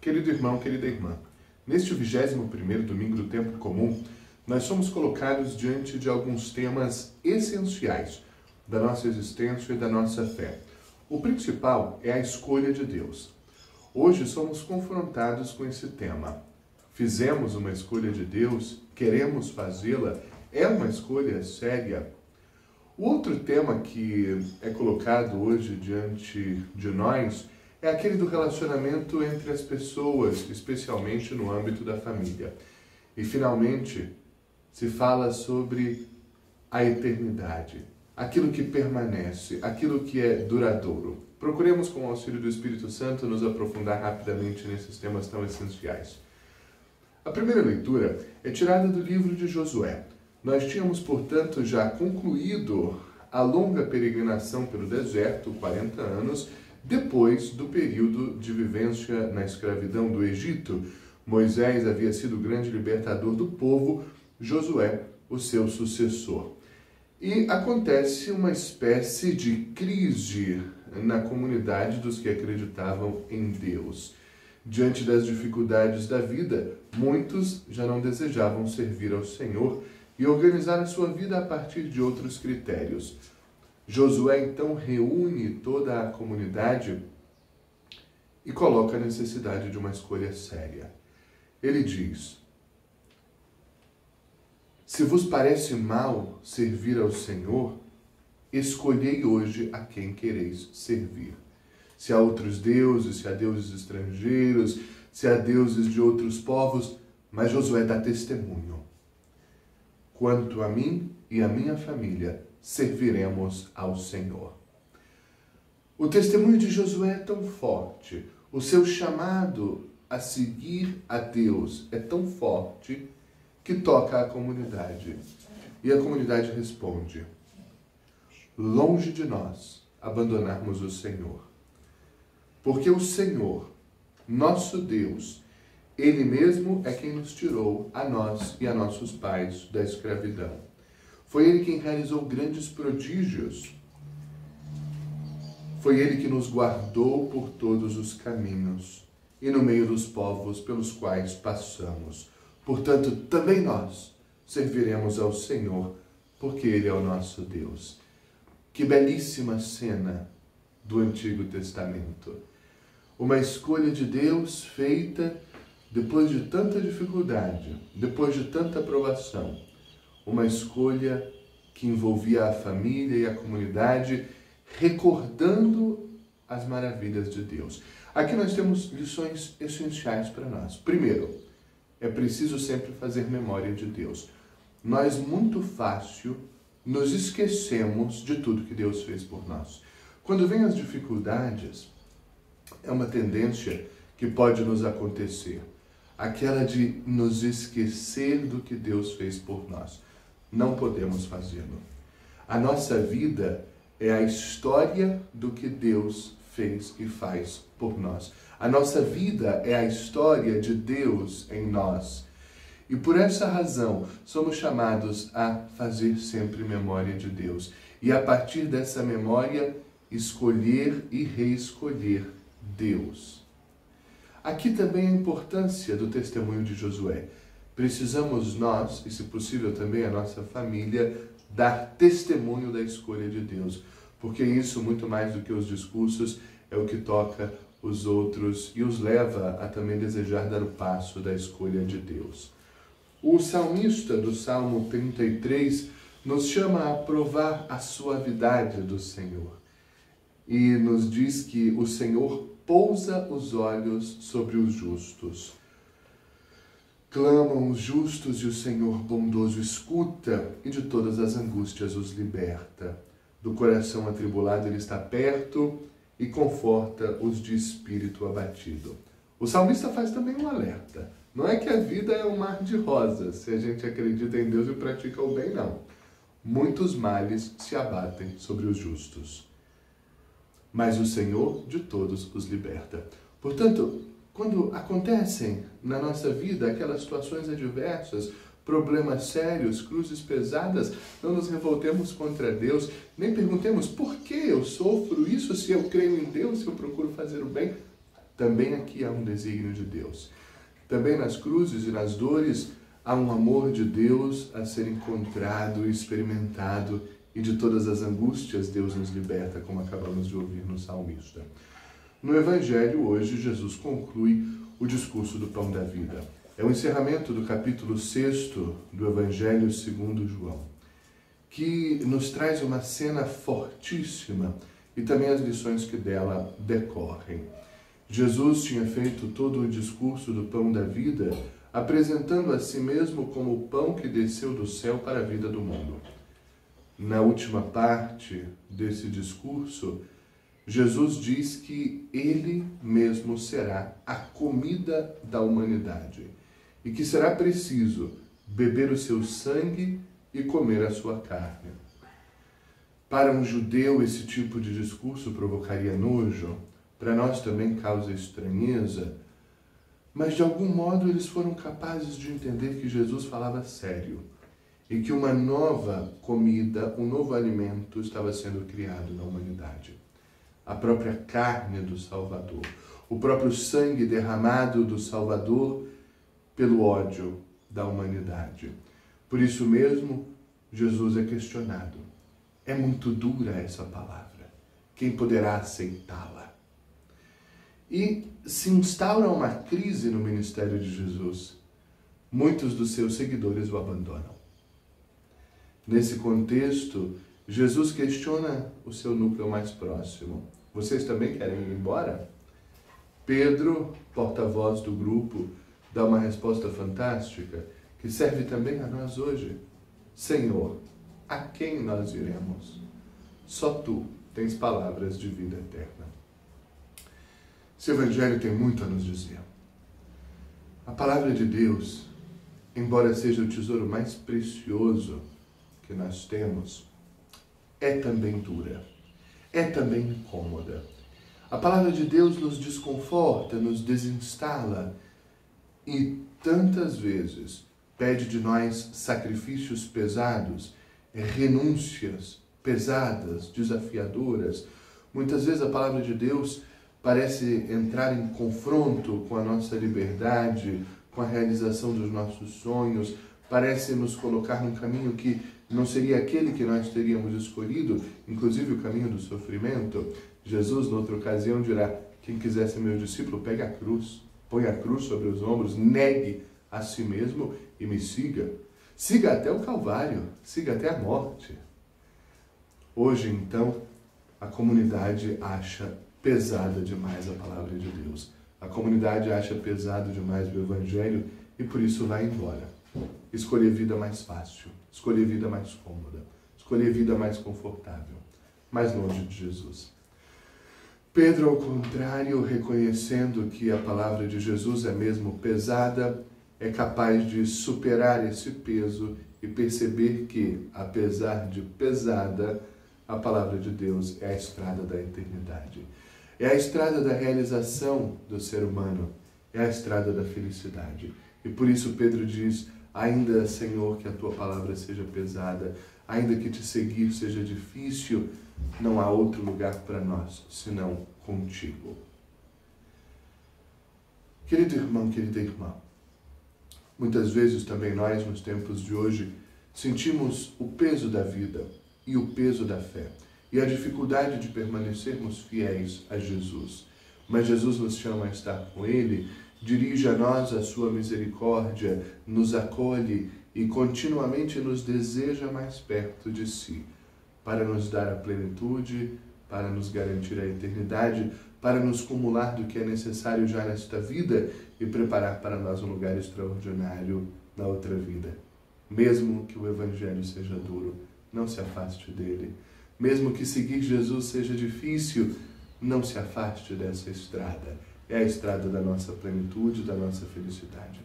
Querido irmão, querida irmã, neste 21º domingo do tempo comum, nós somos colocados diante de alguns temas essenciais da nossa existência e da nossa fé. O principal é a escolha de Deus. Hoje somos confrontados com esse tema. Fizemos uma escolha de Deus? Queremos fazê-la? É uma escolha séria? O outro tema que é colocado hoje diante de nós é aquele do relacionamento entre as pessoas, especialmente no âmbito da família. E, finalmente, se fala sobre a eternidade, aquilo que permanece, aquilo que é duradouro. Procuremos, com o auxílio do Espírito Santo, nos aprofundar rapidamente nesses temas tão essenciais. A primeira leitura é tirada do livro de Josué. Nós tínhamos, portanto, já concluído a longa peregrinação pelo deserto, 40 anos, depois do período de vivência na escravidão do Egito. Moisés havia sido o grande libertador do povo, Josué, o seu sucessor. E acontece uma espécie de crise na comunidade dos que acreditavam em Deus. Diante das dificuldades da vida, muitos já não desejavam servir ao Senhor e organizar a sua vida a partir de outros critérios. Josué então reúne toda a comunidade e coloca a necessidade de uma escolha séria. Ele diz: se vos parece mal servir ao Senhor, escolhei hoje a quem quereis servir. Se há outros deuses, se há deuses estrangeiros, se há deuses de outros povos, mas Josué dá testemunho. Quanto a mim e a minha família, serviremos ao Senhor. O testemunho de Josué é tão forte, o seu chamado a seguir a Deus é tão forte que toca a comunidade. E a comunidade responde: longe de nós abandonarmos o Senhor. Porque o Senhor, nosso Deus, Ele mesmo é quem nos tirou, a nós e a nossos pais, da escravidão. Foi Ele quem realizou grandes prodígios. Foi Ele que nos guardou por todos os caminhos e no meio dos povos pelos quais passamos. Portanto, também nós serviremos ao Senhor, porque Ele é o nosso Deus. Que belíssima cena do Antigo Testamento. Uma escolha de Deus feita depois de tanta dificuldade, depois de tanta provação. Uma escolha que envolvia a família e a comunidade, recordando as maravilhas de Deus. Aqui nós temos lições essenciais para nós. Primeiro, é preciso sempre fazer memória de Deus. Nós, muito fácil, nos esquecemos de tudo que Deus fez por nós. Quando vêm as dificuldades, é uma tendência que pode nos acontecer. Aquela de nos esquecer do que Deus fez por nós. Não podemos fazê-lo. A nossa vida é a história do que Deus fez e faz por nós. A nossa vida é a história de Deus em nós. E por essa razão, somos chamados a fazer sempre memória de Deus. E a partir dessa memória, escolher e reescolher Deus. Aqui também a importância do testemunho de Josué. Precisamos nós, e se possível também a nossa família, dar testemunho da escolha de Deus. Porque isso, muito mais do que os discursos, é o que toca os outros e os leva a também desejar dar o passo da escolha de Deus. O salmista do Salmo 33 nos chama a provar a suavidade do Senhor. E nos diz que o Senhor pousa os olhos sobre os justos. Clamam os justos e o Senhor bondoso escuta e de todas as angústias os liberta. Do coração atribulado Ele está perto e conforta os de espírito abatido. O salmista faz também um alerta. Não é que a vida é um mar de rosas, se a gente acredita em Deus e pratica o bem, não. Muitos males se abatem sobre os justos. Mas o Senhor de todos os liberta. Portanto, quando acontecem na nossa vida aquelas situações adversas, problemas sérios, cruzes pesadas, não nos revoltemos contra Deus, nem perguntemos por que eu sofro isso, se eu creio em Deus, se eu procuro fazer o bem. também aqui há um desígnio de Deus. Também nas cruzes e nas dores há um amor de Deus a ser encontrado e experimentado, e de todas as angústias Deus nos liberta, como acabamos de ouvir no salmista. No Evangelho, hoje, Jesus conclui o discurso do pão da vida. É o encerramento do capítulo 6 do Evangelho segundo João, que nos traz uma cena fortíssima e também as lições que dela decorrem. Jesus tinha feito todo o discurso do pão da vida, apresentando a si mesmo como o pão que desceu do céu para a vida do mundo. Na última parte desse discurso, Jesus diz que ele mesmo será a comida da humanidade e que será preciso beber o seu sangue e comer a sua carne. Para um judeu, esse tipo de discurso provocaria nojo, para nós também causa estranheza, mas de algum modo eles foram capazes de entender que Jesus falava sério e que uma nova comida, um novo alimento estava sendo criado na humanidade. A própria carne do Salvador, o próprio sangue derramado do Salvador pelo ódio da humanidade. Por isso mesmo, Jesus é questionado. É muito dura essa palavra. Quem poderá aceitá-la? E se instaura uma crise no ministério de Jesus. Muitos dos seus seguidores o abandonam. Nesse contexto, Jesus questiona o seu núcleo mais próximo. Vocês também querem ir embora? Pedro, porta-voz do grupo, dá uma resposta fantástica que serve também a nós hoje. Senhor, a quem nós iremos? Só tu tens palavras de vida eterna. Esse Evangelho tem muito a nos dizer. A palavra de Deus, embora seja o tesouro mais precioso que nós temos, é também dura, é também incômoda. A palavra de Deus nos desconforta, nos desinstala e tantas vezes pede de nós sacrifícios pesados, renúncias pesadas, desafiadoras. Muitas vezes a palavra de Deus parece entrar em confronto com a nossa liberdade, com a realização dos nossos sonhos, parece nos colocar num caminho que não seria aquele que nós teríamos escolhido, inclusive o caminho do sofrimento. Jesus, noutra ocasião, dirá: quem quiser ser meu discípulo, pegue a cruz, põe a cruz sobre os ombros, negue a si mesmo e me siga. Siga até o Calvário, siga até a morte. Hoje, então, a comunidade acha pesada demais a palavra de Deus. A comunidade acha pesado demais o Evangelho e por isso vai embora. Escolher vida mais fácil, escolher vida mais cômoda, escolher vida mais confortável, mais longe de Jesus. Pedro, ao contrário, reconhecendo que a palavra de Jesus é mesmo pesada, é capaz de superar esse peso e perceber que, apesar de pesada, a palavra de Deus é a estrada da eternidade. É a estrada da realização do ser humano, é a estrada da felicidade. E por isso Pedro diz: ainda, Senhor, que a tua palavra seja pesada, ainda que te seguir seja difícil, não há outro lugar para nós senão contigo. Querido irmão, querida irmã, muitas vezes também nós, nos tempos de hoje, sentimos o peso da vida e o peso da fé e a dificuldade de permanecermos fiéis a Jesus. Mas Jesus nos chama a estar com Ele, dirige a nós a sua misericórdia, nos acolhe e continuamente nos deseja mais perto de si, para nos dar a plenitude, para nos garantir a eternidade, para nos cumular do que é necessário já nesta vida e preparar para nós um lugar extraordinário na outra vida. Mesmo que o Evangelho seja duro, não se afaste dele. Mesmo que seguir Jesus seja difícil, não se afaste dessa estrada. É a estrada da nossa plenitude, da nossa felicidade.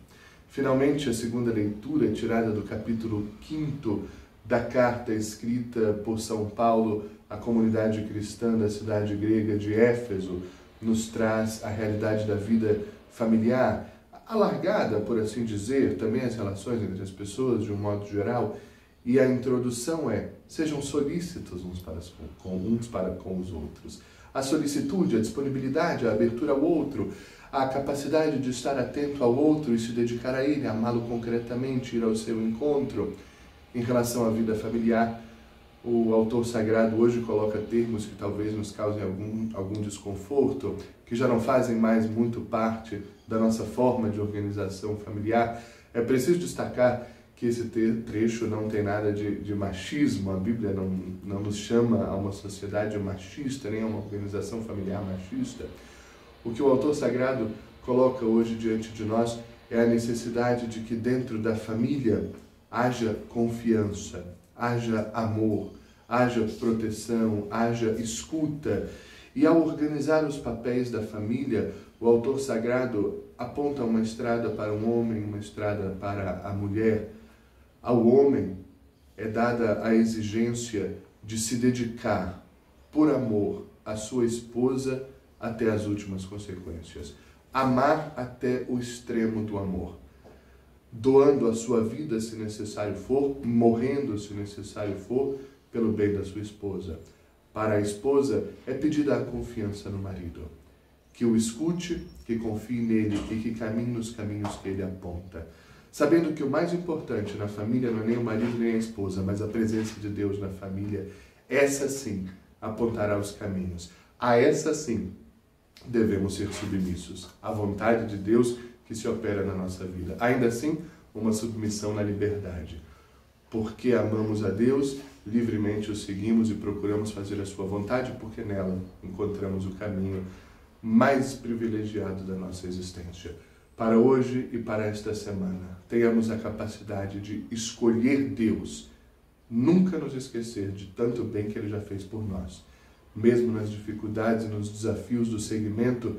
Finalmente, a segunda leitura, tirada do capítulo 5 da carta escrita por São Paulo à comunidade cristã da cidade grega de Éfeso, nos traz a realidade da vida familiar, alargada, por assim dizer, também as relações entre as pessoas, de um modo geral, e a introdução é: sejam solícitos uns para com os outros. a solicitude, a disponibilidade, a abertura ao outro, a capacidade de estar atento ao outro e se dedicar a ele, amá-lo concretamente, ir ao seu encontro. Em relação à vida familiar, o autor sagrado hoje coloca termos que talvez nos causem algum desconforto, que já não fazem mais muito parte da nossa forma de organização familiar. É preciso destacar que esse trecho não tem nada de machismo, a Bíblia não nos chama a uma sociedade machista, nem a uma organização familiar machista. O que o autor sagrado coloca hoje diante de nós é a necessidade de que dentro da família haja confiança, haja amor, haja proteção, haja escuta. E ao organizar os papéis da família, o autor sagrado aponta uma estrada para um homem, uma estrada para a mulher. Ao homem é dada a exigência de se dedicar por amor à sua esposa até as últimas consequências. Amar até o extremo do amor. Doando a sua vida, se necessário for, morrendo, se necessário for, pelo bem da sua esposa. Para a esposa é pedida a confiança no marido. Que o escute, que confie nele e que caminhe nos caminhos que ele aponta. Sabendo que o mais importante na família não é nem o marido nem a esposa, mas a presença de Deus na família, essa sim apontará os caminhos. A essa sim devemos ser submissos à vontade de Deus que se opera na nossa vida. Ainda assim, uma submissão na liberdade. Porque amamos a Deus, livremente o seguimos e procuramos fazer a sua vontade, porque nela encontramos o caminho mais privilegiado da nossa existência. Para hoje e para esta semana, tenhamos a capacidade de escolher Deus, nunca nos esquecer de tanto bem que Ele já fez por nós. Mesmo nas dificuldades e nos desafios do seguimento,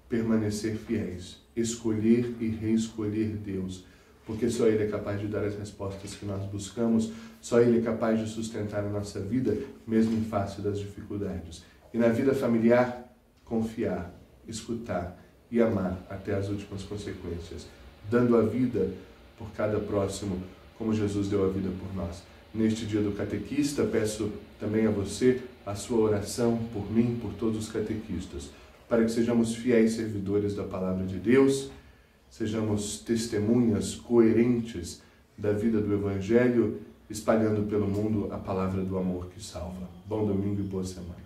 permanecer fiéis, escolher e reescolher Deus, porque só Ele é capaz de dar as respostas que nós buscamos, só Ele é capaz de sustentar a nossa vida, mesmo em face das dificuldades. E na vida familiar, confiar, escutar e amar até as últimas consequências, dando a vida por cada próximo, como Jesus deu a vida por nós. Neste dia do catequista, peço também a você a sua oração por mim, por todos os catequistas, para que sejamos fiéis servidores da Palavra de Deus, sejamos testemunhas coerentes da vida do Evangelho, espalhando pelo mundo a palavra do amor que salva. Bom domingo e boa semana.